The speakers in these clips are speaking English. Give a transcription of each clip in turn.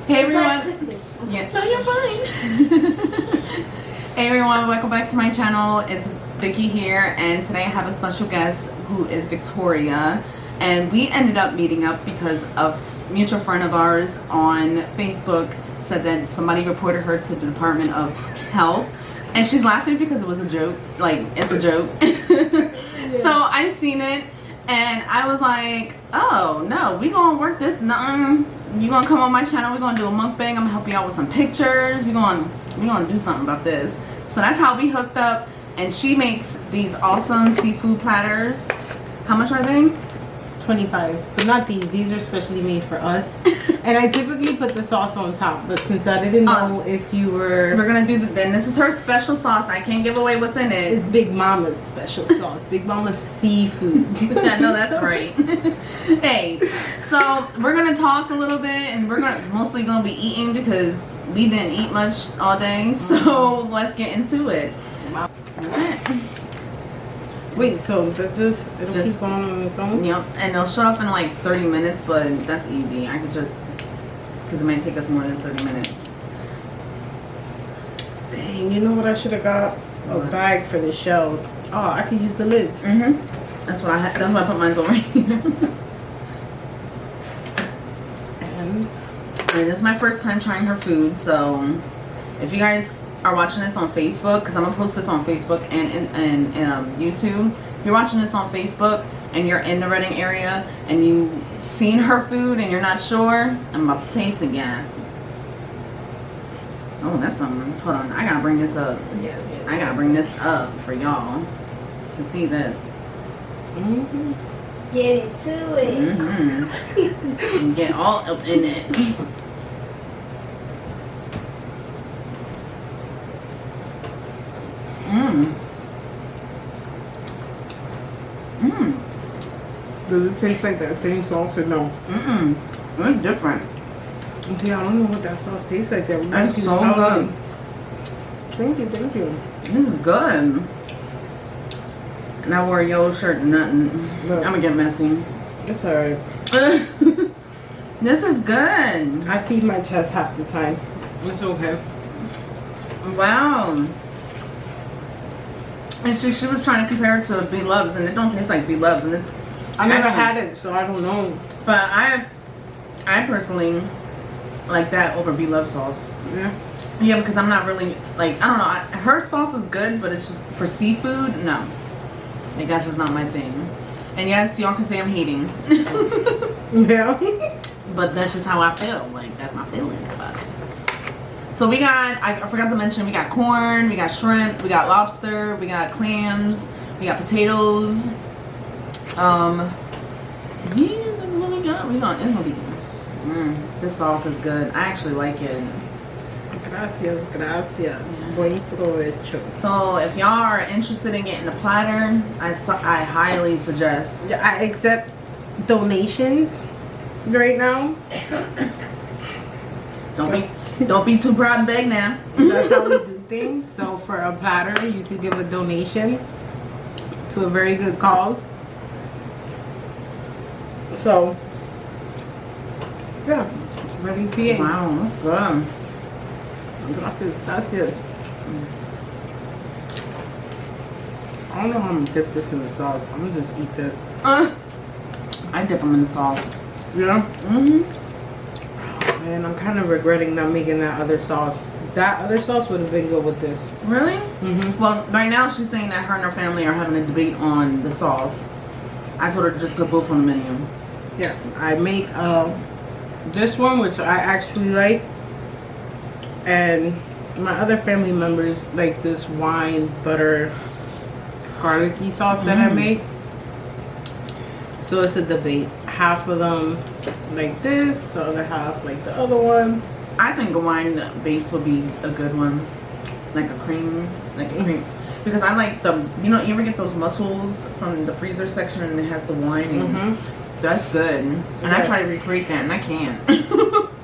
Hey everyone. Yeah. No, you're fine. Hey everyone, welcome back to my channel. It's Vicki here, and today I have a special guest who is Victoria, and we ended up meeting up because a mutual friend of ours on Facebook said that somebody reported her to the Department of Health, and she's laughing because it was a joke. Like, it's a joke. Yeah. So I seen it and I was like, oh no, we gonna work this. You gonna come on my channel, we're gonna do a mukbang. I'm gonna help you out with some pictures. We're gonna do something about this. So that's how we hooked up, and she makes these awesome seafood platters. How much are they? 25, but not these. These are specially made for us. And I typically put the sauce on top, but since I didn't know if you were... We're gonna do then this is her special sauce. I can't give away what's in it. It's Big Mama's special sauce. Big Mama's seafood. I know that's right. Hey, so we're gonna talk a little bit, and we're mostly gonna be eating because we didn't eat much all day. So let's get into it. That's it. Wait, so that it'll keep on its own? Yep, and it'll shut off in like 30 minutes, but that's easy. I could just, because it might take us more than 30 minutes. Dang, you know what I should have got? A bag for the shells. Oh, I could use the lids. That's what I that's why I put mine over here. And this is my first time trying her food, so if you guys are watching this on Facebook, because I'm gonna post this on Facebook and YouTube. If you're watching this on Facebook and you're in the Reading area and you've seen her food and you're not sure, I'm about to taste it, guys. Oh, that's something. Hold on, I gotta bring this up. Yes. I gotta bring this up for y'all to see this. Get into it. And get all up in it. Does it taste like that same sauce or no? It's different. Yeah, I don't know what that sauce tastes like. That's so good. Thank you. This is good. And I wore a yellow shirt and nothing. Look, I'm gonna get messy. It's alright. This is good. I feed my chest half the time. It's okay. Wow. And she was trying to compare it to Be Loves, and it don't taste like Be Loves, and it's. I never had it, so I don't know. But I personally like that over Be Love sauce. Yeah, because I'm not really like, I don't know. Her sauce is good, but it's just for seafood. No, like that's just not my thing. And yes, y'all can say I'm hating. Yeah. But that's just how I feel. Like, that's my feelings about it. So we got, I forgot to mention, we got corn, we got shrimp, we got lobster, we got clams, we got potatoes. Yeah, that's really good. It's gonna be good. This sauce is good. I actually like it. Gracias. Buen provecho. So if y'all are interested in getting a platter, I highly suggest. Yeah, I accept donations right now. Don't be too proud and beg now. That's how we do things. So for a platter, you could give a donation to a very good cause. So yeah, ready for you. Wow, that's good. Gracias. I don't know how I'm gonna dip this in the sauce. I'm gonna just eat this. I dip them in the sauce. Yeah? Man, I'm kind of regretting not making that other sauce. That other sauce would have been good with this. Really? Well, right now she's saying that her and her family are having a debate on the sauce. I told her to just put both on the menu. Yes, I make this one, which I actually like, and my other family members like this wine butter garlicky sauce that I make. So it's a debate. Half of them like this, the other half like the other one. I think a wine base would be a good one, like a cream, because I like the, you know, you ever get those mussels from the freezer section and it has the wine? And that's good. And I try to recreate that and I can't.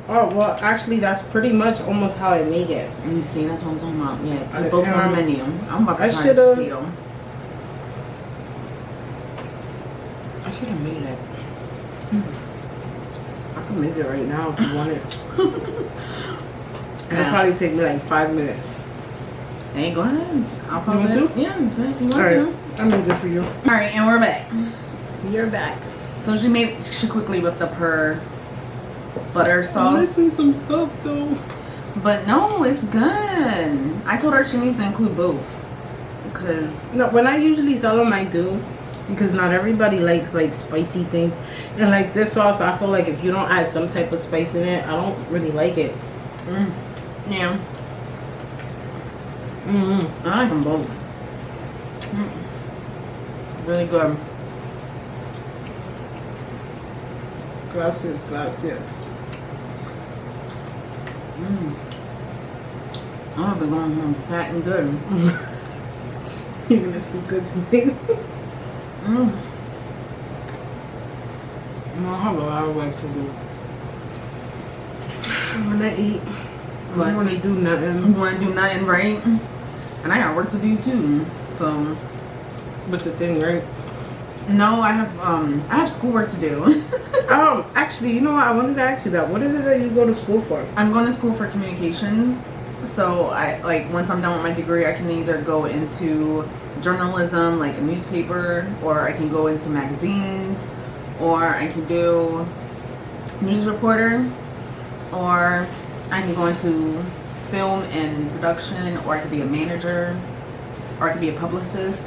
Oh, well, actually, that's pretty much almost how I make it. Let me see, that's what I'm talking about. Yeah, put both on the menu. I'm about to try this potato. I should have made it. I could can make it right now if you want it. It'll Yeah. probably take me like 5 minutes. Hey, go ahead. I'll pause want it. to? Yeah, if you want Alright, to. I made it for you. Alright, and we're back. You're back. So she quickly whipped up her butter I'm sauce. missing some stuff though. But no, it's good. I told her she needs to include both. Because No, when I usually sell them, I do. Because not everybody likes like spicy things. And like this sauce, I feel like if you don't add some type of spice in it, I don't really like it. yeah, Mm-hmm. I like them both. Really good. Gracias, gracias. I'm gonna be going home fat and good. You're gonna sleep good tonight. I have a lot of work to do. I'm gonna eat. I What? don't want to do nothing. You wanna do nothing, right? And I got work to do too. So But the thing, right? no, I have schoolwork to do. Actually, you know what? I wanted to ask you that. What is it that you go to school for? I'm going to school for communications. So I like once I'm done with my degree, I can either go into journalism, like a newspaper, or I can go into magazines, or I can do news reporter, or I can go into film and production, or I could be a manager, or I could be a publicist.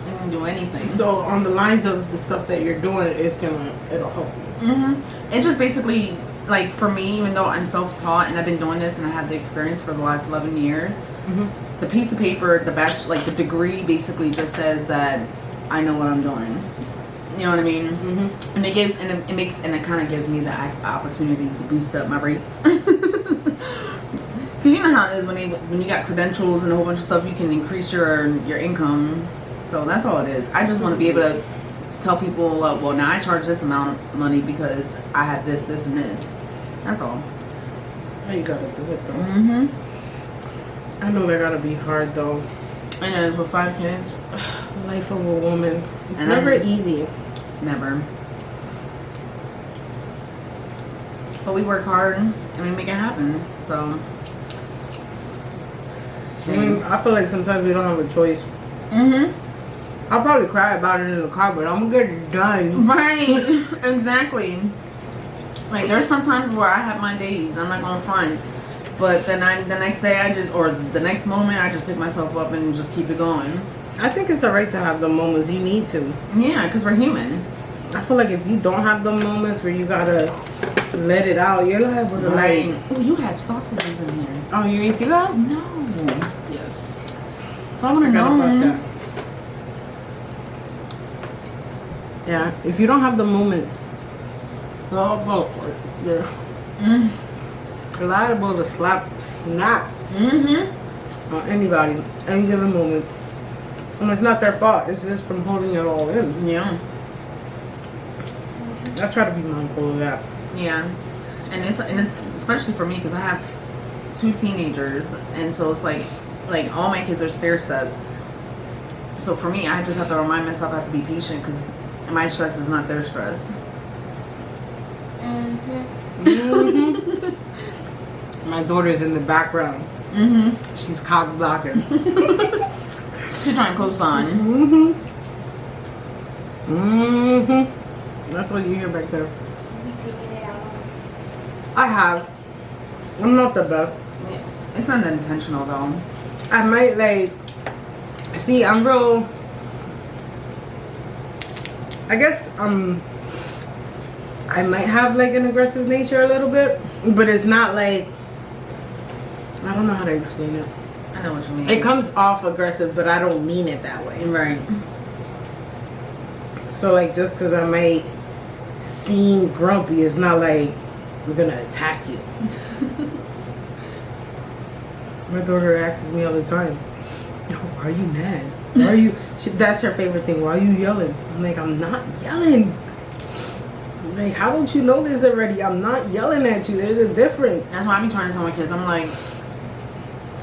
I can do anything. So on the lines of the stuff that you're doing, it'll help you. It just basically, like for me, even though I'm self-taught and I've been doing this and I have the experience for the last 11 years, the piece of paper, like the degree basically just says that I know what I'm doing. You know what I mean? And it kind of gives me the opportunity to boost up my rates. Because you know how it is when you got credentials and a whole bunch of stuff, you can increase your income. So that's all it is. I just want to be able to tell people, well, now I charge this amount of money because I have this, this, and this. That's all. How you gotta do it though. I know that gotta be hard though. And it is with 5 kids. Life of a woman. It's And never then- easy. Never. But we work hard and we make it happen. So. I mean, I feel like sometimes we don't have a choice. I'll probably cry about it in the car, but I'm gonna get it done. Right. Exactly. Like there's sometimes where I have my days. I'm not gonna front. But then the next day or the next moment I just pick myself up and just keep it going. I think it's alright to have the moments you need to. Yeah, because we're human. I feel like if you don't have the moments where you gotta let it out, you're liable to Right. like. Oh, you have sausages in here. Oh, you ain't see that? No. Yes. If I would have Forgot about known. that. Yeah, if you don't have the moment, you're liable to snap on anybody, any given moment. And it's not their fault, it's just from holding it all in. Yeah. I try to be mindful of that. Yeah. And it's especially for me because I have 2 teenagers, and so it's like all my kids are stair steps. So for me, I just have to remind myself I have to be patient because my stress is not their stress. My daughter's in the background. She's cock blocking. She's trying to co-sign. That's what you hear back there. We taking it out on us. I have. I'm not the best. Yeah. It's not intentional though. I might like. See, I'm real. I guess I might have like an aggressive nature a little bit, but it's not like. I don't know how to explain it. I know what you mean. It comes off aggressive, but I don't mean it that way. Right. So like, just because I might seem grumpy, it's not like we're gonna attack you. My daughter asks me all the time, "Why are you mad? Why are you?" That's her favorite thing. Why are you yelling? I'm like, I'm not yelling. I'm like, how don't you know this already? I'm not yelling at you. There's a difference. That's why I be trying to tell my kids. I'm like,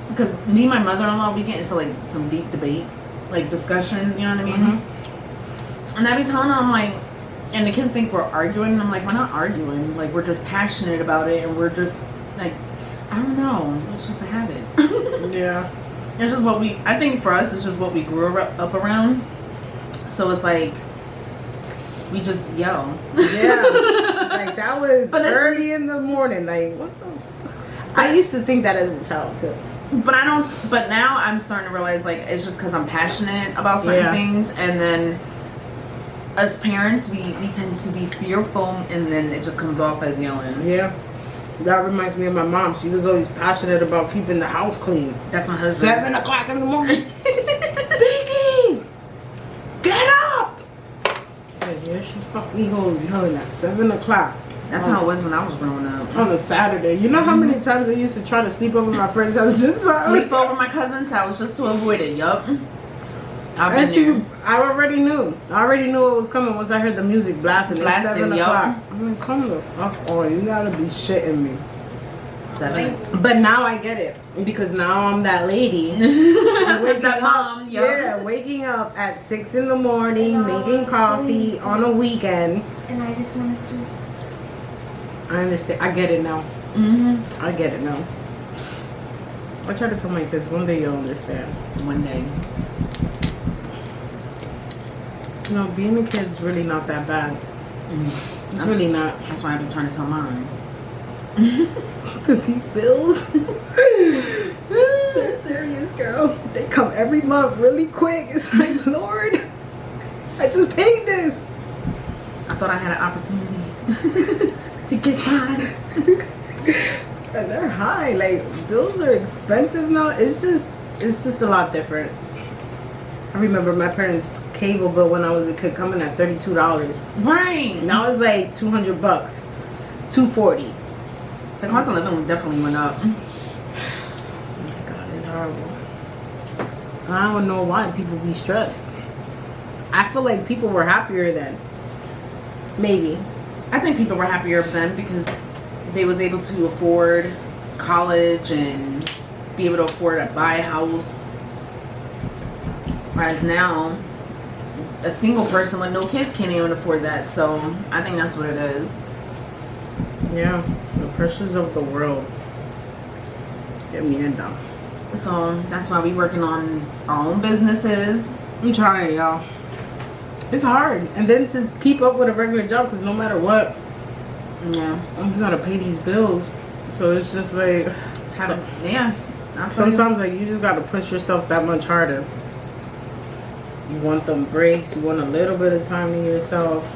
because me and my mother-in-law, we get into like some deep debates, like discussions. You know what I mean? And I be telling them, I'm like, And the kids think we're arguing, and I'm like, we're not arguing. Like, we're just passionate about it, and we're just like, I don't know. It's just a habit. Yeah. It's just what I think for us, it's just what we grew up around. So it's like, we just yell. Yeah. Like, that was But early in the morning. Like, what the I used to think that as a child, too. But now I'm starting to realize, like, it's just because I'm passionate about certain things. And then as parents, we tend to be fearful, and then it just comes off as yelling. Yeah. That reminds me of my mom. She was always passionate about keeping the house clean. That's my husband. 7 o'clock in the morning. Vicki! Get up! So here she fucking goes yelling at 7 o'clock. That's how it was when I was growing up. On a Saturday. You know how many times I used to try to sleep over at my friend's house just so Sleep over my cousin's house just to avoid it. Yup. I already knew. I already knew it was coming once I heard the music blasting. It's 7 o'clock. I'm like, come the fuck on. You gotta be shitting me. 7. But now I get it. Because now I'm that lady. That mom. Yeah, waking up at 6 in the morning, making coffee on a weekend. And I just want to sleep. I understand. I get it now. Mm-hmm. I get it now. I try to tell my kids, one day you'll understand. One day. You know, being a kid's really not that bad. It's really not. That's why I've been trying to tell mine. Because these bills, they're serious, girl. They come every month really quick. It's like, Lord, I just paid this. I thought I had an opportunity to get by. And they're high. Like, bills are expensive now. It's just a lot different. I remember my parents' cable bill when I was a kid coming at $32. Right. Now it's like $200, $240. The cost of living definitely went up. Oh my God, it's horrible. I don't know why people be stressed. I feel like people were happier then. Maybe. I think people were happier then because they was able to afford college and be able to afford to buy a house. Whereas now, a single person with no kids can't even afford that. So I think that's what it is. Yeah, the pressures of the world get me in down. So that's why we working on our own businesses. I'm trying, y'all. It's hard. And then to keep up with a regular job, because no matter what, Yeah. you gotta pay these bills. So it's just like, Yeah. sometimes like you just gotta push yourself that much harder. You want them breaks, you want a little bit of time to yourself.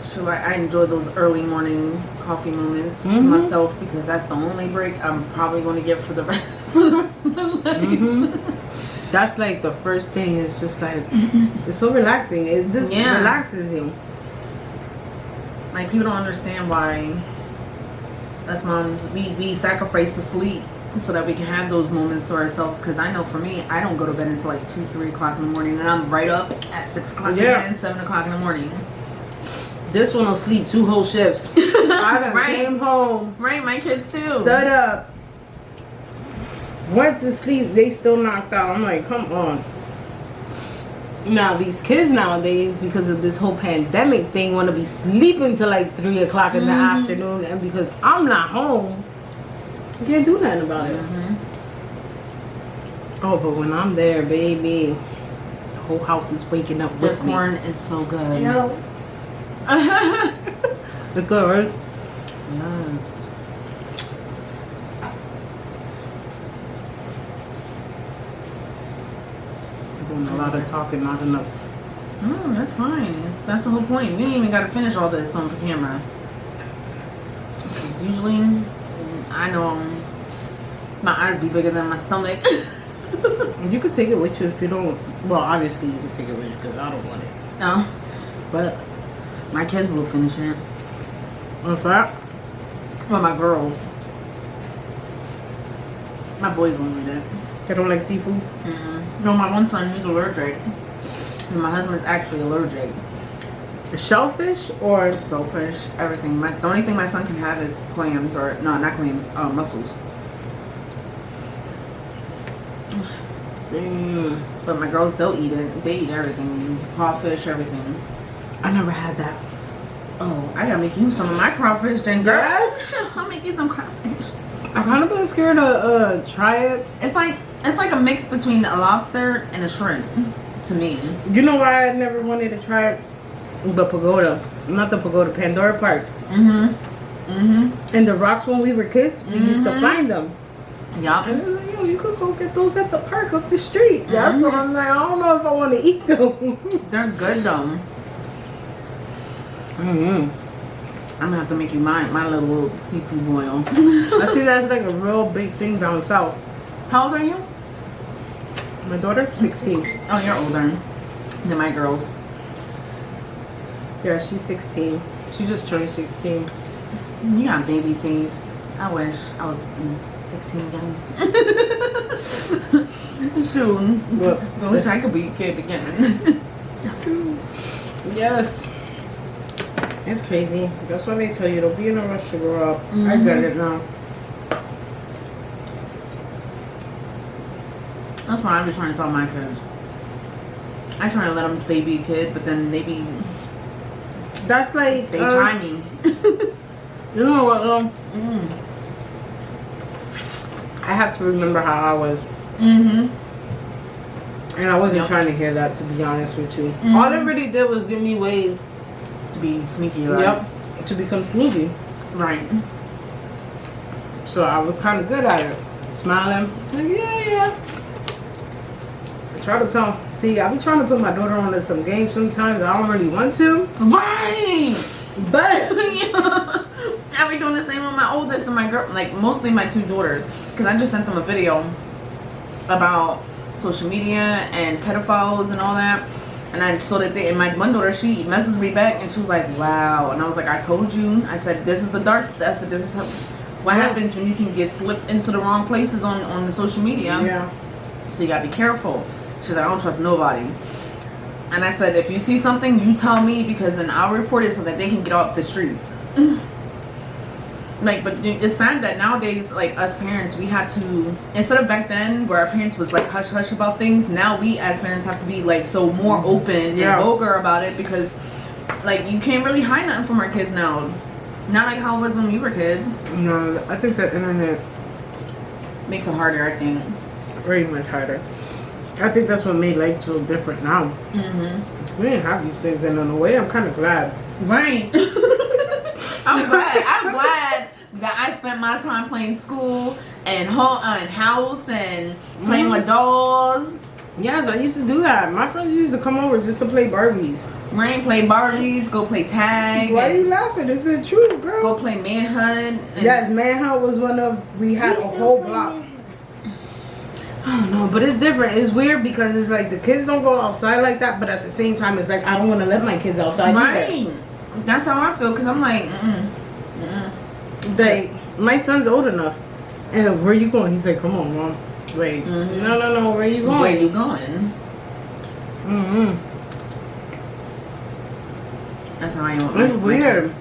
So I enjoy those early morning coffee moments to Mhm. myself because that's the only break I'm probably going to get for the rest of my life. That's like the first thing. It's just like, it's so relaxing. It just relaxes you. Like, people don't understand why us moms, we sacrifice the sleep so that we can have those moments to ourselves. Because I know for me, I don't go to bed until like 2, 3 o'clock in the morning, and I'm right up at 6 o'clock again, 7 o'clock in the morning. This one will sleep 2 whole shifts. I done came home. Right, my kids too. Stood up. Went to sleep. They still knocked out. I'm like, come on. Now, these kids nowadays, because of this whole pandemic thing, want to be sleeping till like 3 o'clock in the afternoon. And because I'm not home, I can't do nothing about it. Oh, but when I'm there, baby, the whole house is waking up with This me. corn is so good. No. It's good, right? Yes. Doing a lot of talking, not enough. Oh, that's fine. That's the whole point. We ain't even got to finish all this on camera. Because usually, I know my eyes be bigger than my stomach. You could take it with you if you don't. Well, obviously you could take it with you because I don't want it. No. But My kids will finish it. in fact, Well, my girls. My boys won't eat it. they don't like seafood. No, my one son, he's allergic. And my husband's actually allergic. Shellfish or Shellfish, everything. The only thing my son can have is clams, or no, not clams, mussels. But my girls, they'll eat it. They eat everything. Crawfish, everything. I never had that. Oh, I gotta make you some of my crawfish then, girl. Yes. I'll make you some crawfish. I kind of been scared to try it. It's like a mix between a lobster and a shrimp to me. You know why I never wanted to try it? The pagoda, not the pagoda, Pandora Park. And the rocks when we were kids, we used to find them. Yup. And I was like, yo, you could go get those at the park up the street. That's what I'm like, I don't know if I want to eat them. They're good though. I'm gonna have to make you my little seafood boil. I see that's like a real big thing down south. How old are you? My daughter, 16. Oh, you're older than my girls. Yeah, she's 16. She just turned 16. You got baby face. I wish I was 16 again. Soon. But I wish I could be a kid again. yes. It's crazy. That's why they tell you don't be in a rush to grow up. I get it now. That's what I be trying to tell my kids. I try to let them stay be a kid, but then they That's like try me. You know what? I have to remember how I was, and I wasn't trying to hear that, to be honest with you. All it really did was give me ways To be sneaky, right? Yep, to become sneaky. Right. So I was kind of good at it, smiling. Like, yeah. I try to tell. See, I be trying to put my daughter on to some games sometimes. I don't really want to. Right. But I be doing the same with my oldest and my girl, like mostly my two daughters, because I just sent them a video about social media and pedophiles and all that, and I saw that and my one daughter, she messaged me back and she was like, wow, and I was like, I told you, I said, this is the dark stuff. I said, this is what happens when you can get slipped into the wrong places on the social media. Yeah. So you gotta be careful. She's like, I don't trust nobody. And I said, if you see something, you tell me, because then I'll report it so that they can get off the streets. Like, but it's sad that nowadays, like, us parents, we have to, instead of back then where our parents was like hush hush about things, now we as parents have to be like so more open and vulgar about it, because like you can't really hide nothing from our kids now. Not like how it was when we were kids. No, I think the internet Makes it harder, I think. very much harder. I think that's what made life so different now. We didn't have these things, and in a way, I'm kind of glad. Right. I'm glad that I spent my time playing school and home and house and playing with dolls. Yes, I used to do that. My friends used to come over just to play Barbies. Right, play Barbies, go play tag. Why are you laughing? It's the truth, girl. Go play Manhunt. Yes, Manhunt was one of, we had a whole block. I don't know, but it's different. It's weird because it's like the kids don't go outside like that, but at the same time, it's like I don't want to let my kids outside Right. either. That's how I feel, because I'm like, Like, my son's old enough. And where you going? He's like, come on, Mom. Like, no, where you going? Where you going? That's how I am. It's weird.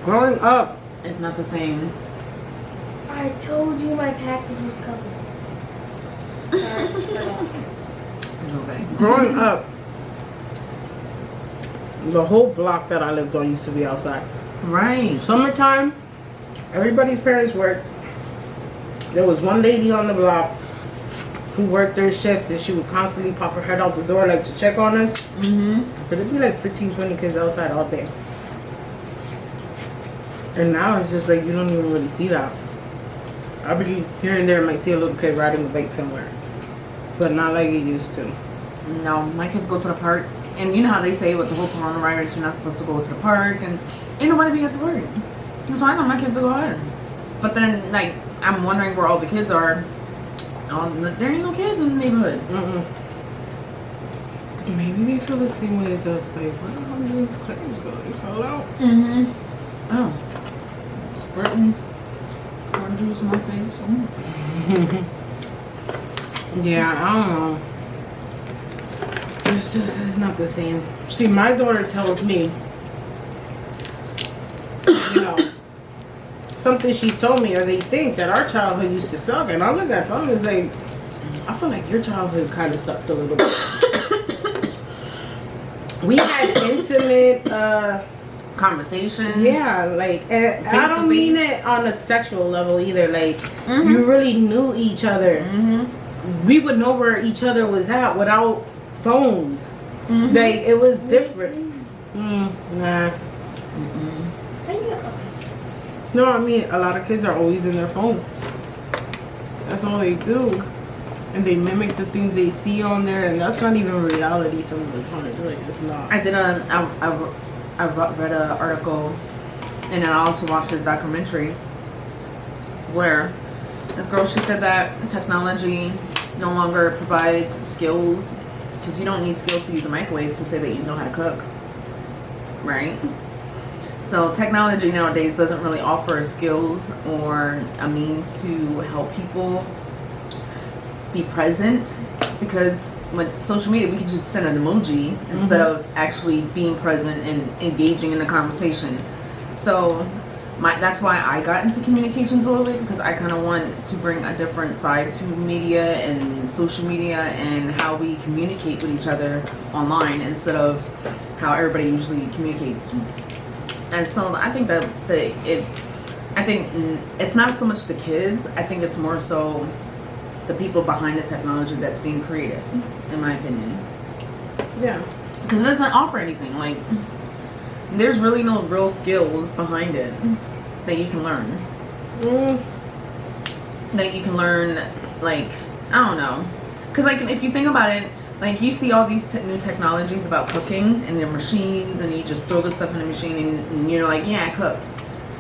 Growing up. It's not the same. I told you my package was coming. It's okay. Growing up, the whole block that I lived on used to be outside. Right. Summertime, everybody's parents worked. There was one lady on the block who worked their shift, and she would constantly pop her head out the door like to check on us. But it'd be like 15, 20 kids outside all day. And now it's just like you don't even really see that. I be here and there might see a little kid riding a bike somewhere, but not like it used to. No, my kids go to the park, and you know how they say with the whole coronavirus, you're not supposed to go to the park, and ain't nobody be at the park. So I tell my kids to go ahead. But then, like, I'm wondering where all the kids are. There ain't no kids in the neighborhood. Maybe they feel the same way as us. Like, where the hell did these clams go? They fell out. Oh. Squirting orange juice in my face. Yeah, I don't know. It's not the same. See, my daughter tells me, you know, something she's told me, or they think that our childhood used to suck, and I look at them and it's like, I feel like your childhood kind of sucks a little bit. We had intimate conversations. Yeah, like, and I don't mean it on a sexual level either. Like, you really knew each other. We would know where each other was at without phones. Like, it was different. Nah. No, I mean, a lot of kids are always in their phone. That's all they do. And they mimic the things they see on there, and that's not even reality some of the times. Like, it's not. I read an article, and I also watched this documentary where this girl, she said that technology no longer provides skills, because you don't need skills to use a microwave to say that you know how to cook, right? So technology nowadays doesn't really offer skills or a means to help people be present, because with social media we can just send an emoji instead of actually being present and engaging in the conversation. So that's why I got into communications a little bit, because I kind of want to bring a different side to media and social media and how we communicate with each other online instead of how everybody usually communicates. And so I think that I think it's not so much the kids. I think it's more so the people behind the technology that's being created, in my opinion. Yeah. Because it doesn't offer anything. Like, there's really no real skills behind it that you can learn. That you can learn, like, I don't know. Because, like, if you think about it, like, you see all these new technologies about cooking and their machines, and you just throw the stuff in the machine and you're like, yeah, I cooked.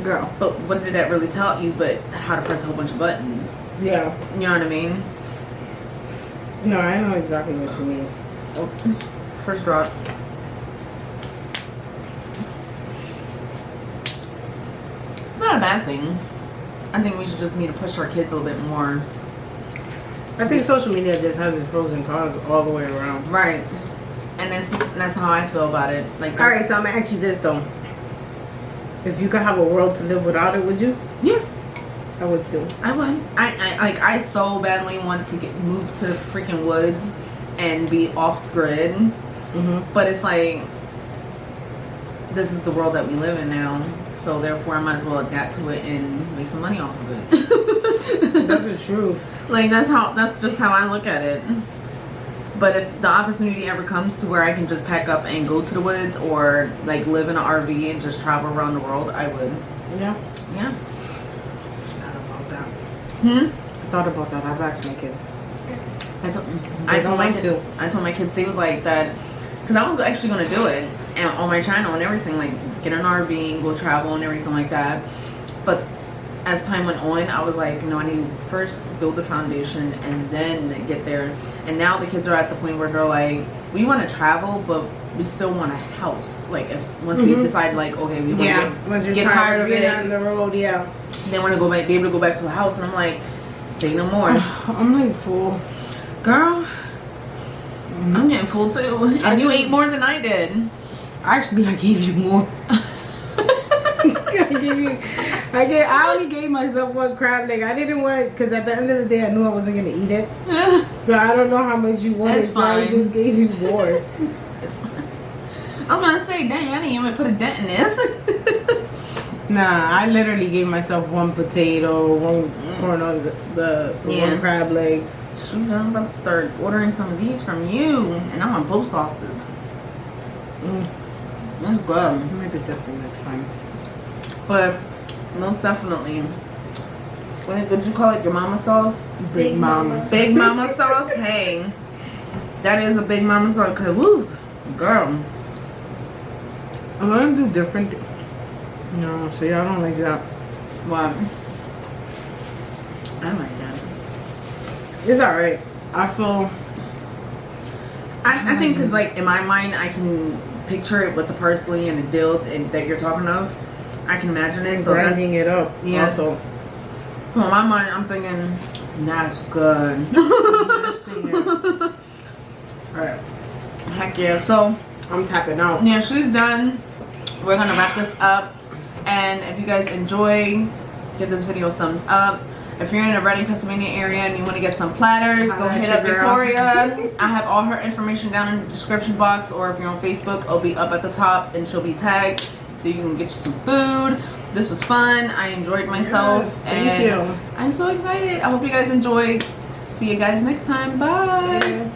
Girl. But what did that really tell you but how to press a whole bunch of buttons? Yeah. You know what I mean? No, I know exactly what you mean. Oh, first drop. It's not a bad thing. I think we should just need to push our kids a little bit more. I think social media just has its pros and cons all the way around. Right. And that's how I feel about it. Like, alright, so I'm gonna ask you this though. If you could have a world to live without it, would you? Yeah. I would too. I would. I so badly want to move to freaking woods and be off grid. But it's like, this is the world that we live in now, so therefore I might as well adapt to it and make some money off of it. That's the truth. Like, that's just how I look at it. But if the opportunity ever comes to where I can just pack up and go to the woods, or like live in an RV and just travel around the world, I would. Yeah. Yeah. Thought about that. I thought about that. I've asked my kid. I told my kids, they was like that, because I was actually going to do it and on my channel and everything, like get an RV and go travel and everything like that. But as time went on, I was like, I need to first build the foundation and then get there. And now the kids are at the point where they're like, we want to travel, but we still want a house. Like, once we decide, like, okay, we want to get tired of it on the road, they want to go back, be able to go back to a house. And I'm like, say no more. I'm like full, girl. I'm getting full too, and you ate more than I did. Actually, I gave you more. I only gave myself one crab leg. I didn't want, because at the end of the day I knew I wasn't gonna eat it. So I don't know how much you wanted. It's fine. So I just gave you more. It's fine. I was about to say, dang, I didn't even put a dent in this. Nah, I literally gave myself one potato, one corn on the one crab leg. Shoot, I'm about to start ordering some of these from you, and I want both sauces. That's good. Maybe different next time. But most definitely, what did you call it? Your mama sauce? Big mama. Big mama sauce. Hey, that is a big mama sauce. Cause woo, girl. I'm gonna do different. No, see, I don't like that. What? I like that. It's alright. I feel. I think because, like, in my mind, I can picture it with the parsley and the dill that you're talking of. I can imagine it. So grinding it up. Yeah. Also. Well, in my mind, I'm thinking that's good. Alright. Heck yeah. So I'm tapping out. yeah, she's done. We're gonna wrap this up. And if you guys enjoy, give this video a thumbs up. If you're in the Reading, Pennsylvania area and you want to get some platters, go hit up Victoria. I have all her information down in the description box, or if you're on Facebook, it'll be up at the top and she'll be tagged. so you can get you some food. This was fun. I enjoyed myself. Yes, thank you. I'm so excited. I hope you guys enjoyed. See you guys next time. Bye.